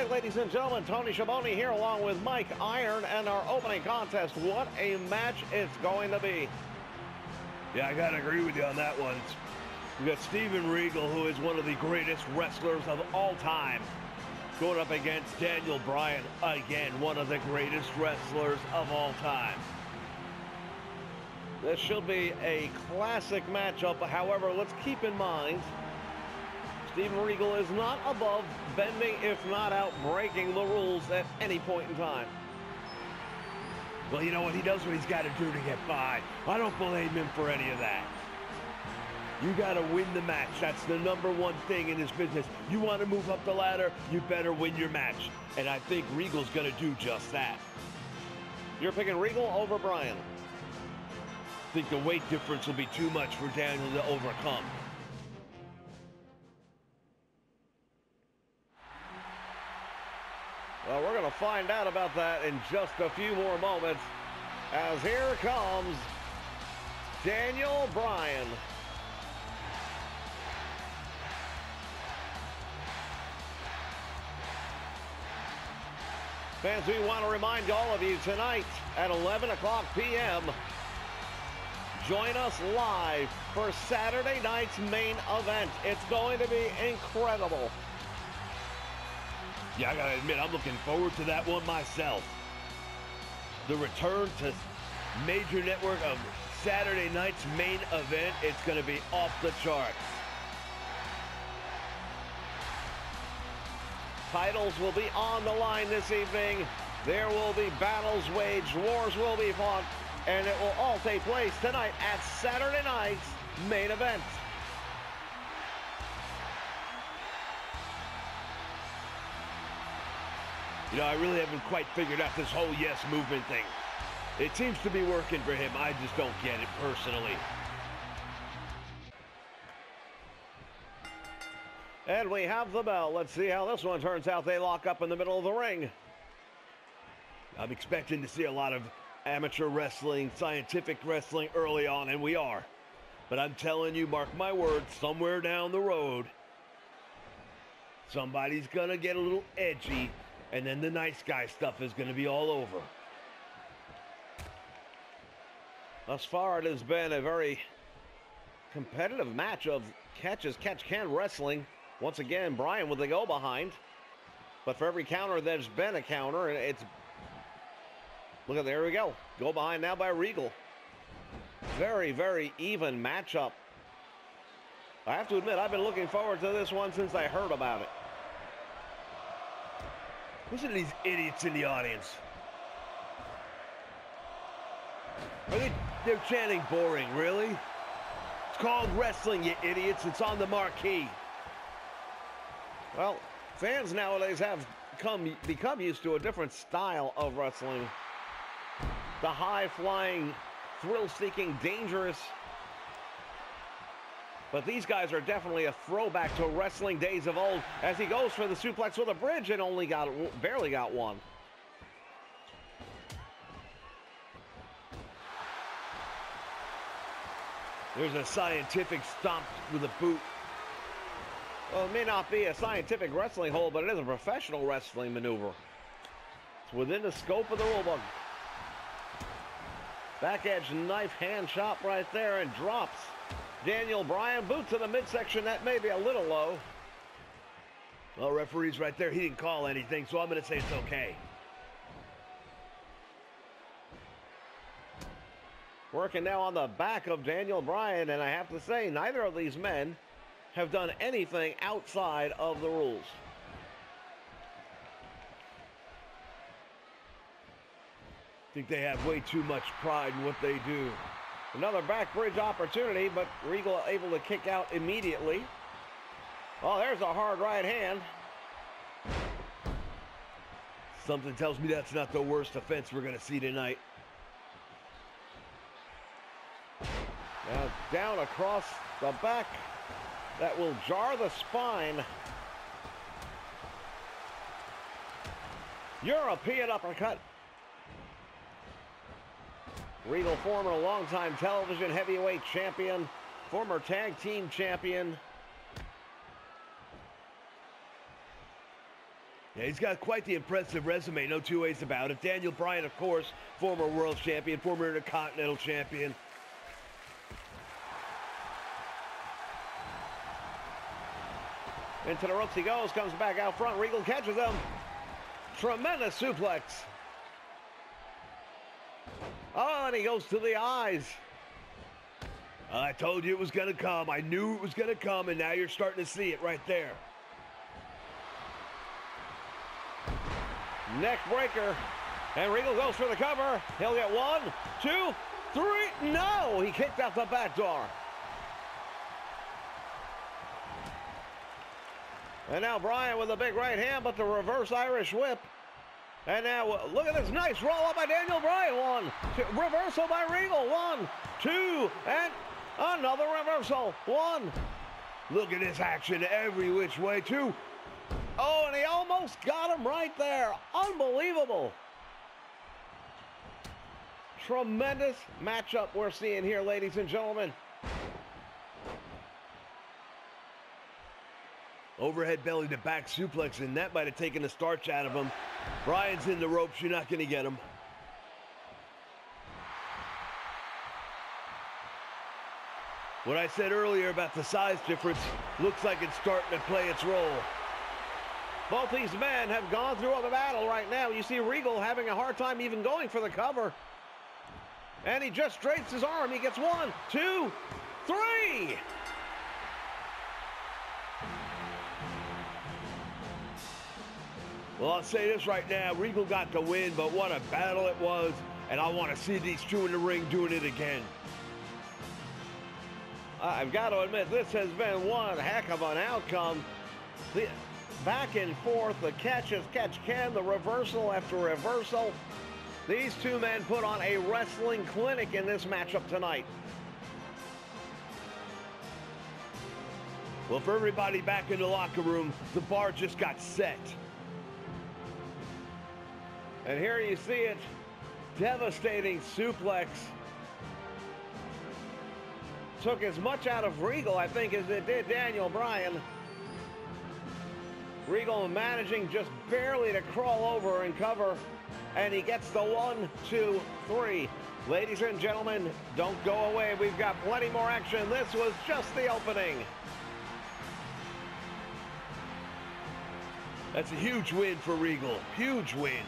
right, ladies and gentlemen, Tony Schiavone here along with Mike Iron and our opening contest. What a match it's going to be. Yeah, I gotta agree with you on that one. We got Steven Regal, who is one of the greatest wrestlers of all time, going up against Daniel Bryan, again, one of the greatest wrestlers of all time. This should be a classic matchup. However, let's keep in mind, Steven Regal is not above bending, if not out breaking the rules at any point in time. Well, you know what? He does what he's got to do to get by. I don't blame him for any of that. You got to win the match. That's the number one thing in this business. You want to move up the ladder, you better win your match. And I think Regal's going to do just that. You're picking Regal over Bryan. I think the weight difference will be too much for Daniel to overcome. Well, we're going to find out about that in just a few more moments, as here comes Daniel Bryan. Fans, we want to remind all of you tonight at 11 o'clock p.m., join us live for Saturday night's main event. It's going to be incredible. Yeah, I gotta admit, I'm looking forward to that one myself. The return to major network of Saturday night's main event, it's gonna be off the charts. Titles will be on the line this evening. There will be battles waged, wars will be fought, and it will all take place tonight at Saturday night's main event. You know, I really haven't quite figured out this whole yes movement thing. It seems to be working for him. I just don't get it personally. And we have the bell. Let's see how this one turns out. They lock up in the middle of the ring. I'm expecting to see a lot of amateur wrestling, scientific wrestling early on, and we are. But I'm telling you, mark my words, somewhere down the road, somebody's gonna get a little edgy, and then the nice guy stuff is gonna be all over. Thus far, it has been a very competitive match of catch-can wrestling. Once again, Bryan with the go behind. But for every counter, there's been a counter, and it's... Look at, there we go. Go behind now by Regal. Very, very even matchup. I have to admit, I've been looking forward to this one since I heard about it. Listen to these idiots in the audience. They're chanting boring, really? It's called wrestling, you idiots. It's on the marquee. Well, fans nowadays have become used to a different style of wrestling. The high-flying, thrill-seeking, dangerous. But these guys are definitely a throwback to wrestling days of old, as he goes for the suplex with a bridge and barely got one. There's a scientific stomp with a boot. Well, it may not be a scientific wrestling hold, but it is a professional wrestling maneuver. It's within the scope of the rulebook. Back edge knife hand chop right there, and drops Daniel Bryan. Boot to the midsection. That may be a little low. Well, referee's right there. He didn't call anything, so I'm going to say it's okay. Working now on the back of Daniel Bryan, and I have to say, neither of these men have done anything outside of the rules. I think they have way too much pride in what they do. Another back bridge opportunity, but Regal able to kick out immediately. Oh, there's a hard right hand. Something tells me that's not the worst offense we're going to see tonight. Now down across the back. That will jar the spine. European uppercut. Regal, former longtime television heavyweight champion, former tag team champion. Yeah, he's got quite the impressive resume, no two ways about it. Daniel Bryan, of course, former world champion, former intercontinental champion. Into the ropes he goes, comes back out front. Regal catches him. Tremendous suplex. Oh, and he goes to the eyes. I told you it was going to come. I knew it was going to come, and now you're starting to see it right there. Neck breaker. And Regal goes for the cover. He'll get 1, 2, 3. No! He kicked out the back door. And now Bryan with a big right hand, but the reverse Irish whip. And now look at this nice roll up by Daniel Bryan. 1, 2, reversal by Regal. 1, 2, and another reversal. 1. Look at this action every which way. 2. Oh, and he almost got him right there. Unbelievable. Tremendous matchup we're seeing here, ladies and gentlemen. Overhead belly to back suplex, and that might have taken the starch out of him. Bryan's in the ropes. You're not going to get him. What I said earlier about the size difference looks like it's starting to play its role. Both these men have gone through a battle right now. You see Regal having a hard time even going for the cover. And he just drapes his arm. He gets 1, 2, 3. Well, I'll say this right now. Regal got the win, but what a battle it was. And I want to see these two in the ring doing it again. I've got to admit, this has been one heck of an outcome. The back and forth, the catch as catch can, the reversal after reversal. These two men put on a wrestling clinic in this matchup tonight. Well, for everybody back in the locker room, the bar just got set. And here you see it. Devastating suplex. Took as much out of Regal, I think, as it did Daniel Bryan. Regal managing just barely to crawl over and cover. And he gets the 1, 2, 3. Ladies and gentlemen, don't go away. We've got plenty more action. This was just the opening. That's a huge win for Regal. Huge win.